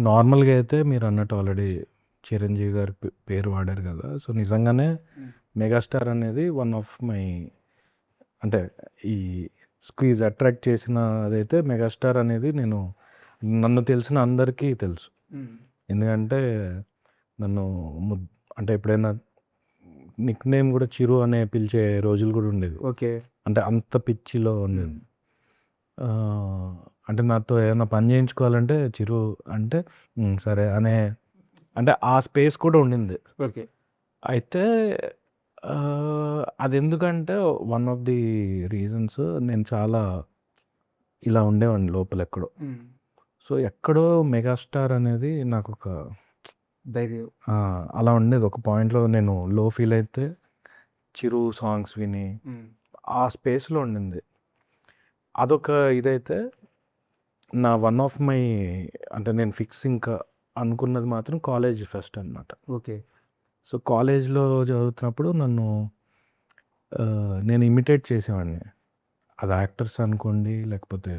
నార్మల్గా అయితే మీరు అన్నట్టు ఆల్రెడీ చిరంజీవి గారి పేరు వాడారు కదా. సో నిజంగానే మెగాస్టార్ అనేది వన్ ఆఫ్ మై, అంటే ఈ స్క్వీజ్ అట్రాక్ట్ చేసిన అదైతే మెగాస్టార్ అనేది నన్ను తెలిసిన అందరికీ తెలుసు. ఎందుకంటే నన్ను అంటే ఎప్పుడైనా నిక్ నేమ్ కూడా చిరు అనే పిలిచే రోజులు కూడా ఉండేది. ఓకే. అంటే అంత పిచ్చిలో ఉండేది. అంటే నాతో ఏమైనా పని చేయించుకోవాలంటే చిరు అంటే సరే అనే, అంటే ఆ స్పేస్ కూడా ఉండింది. ఓకే. అయితే అది ఎందుకంటే వన్ ఆఫ్ ది రీజన్స్ నేను చాలా ఇలా ఉండేవాడిని లోపల ఎక్కడో. సో ఎక్కడో మెగాస్టార్ అనేది నాకు ఒక ధైర్యం. అలా ఉండేది. ఒక పాయింట్లో నేను లో ఫీల్ అయితే చిరు సాంగ్స్ విని ఆ స్పేస్లో ఉండింది. అదొక ఇదైతే నా వన్ ఆఫ్ మై, అంటే నేను ఫిక్స్ ఇంకా అనుకున్నది మాత్రం కాలేజ్ ఫెస్ట్ అనమాట. ఓకే. సో కాలేజ్లో చదువుతున్నప్పుడు నేను ఇమిటేట్ చేసేవాడిని. అది యాక్టర్స్ అనుకోండి, లేకపోతే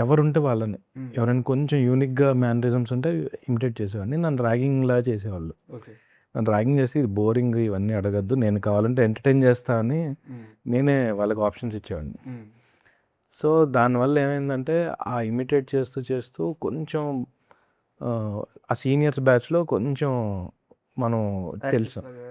ఎవరుంటే వాళ్ళని, ఎవరైనా కొంచెం యూనిక్గా మ్యానరిజమ్స్ ఉంటే ఇమిటేట్ చేసేవాడిని. నన్ను ర్యాగింగ్లా చేసేవాళ్ళు. ఓకే. నన్ను ర్యాగింగ్ చేసి ఇది బోరింగ్, ఇవన్నీ అడగద్దు, నేను కావాలంటే ఎంటర్టైన్ చేస్తా అని నేనే వాళ్ళకి ఆప్షన్స్ ఇచ్చేవాడిని. సో దానివల్ల ఏమైందంటే ఆ ఇమిటేట్ చేస్తూ చేస్తూ కొంచెం ఆ సీనియర్స్ బ్యాచ్లో కొంచెం మనం తెలుసు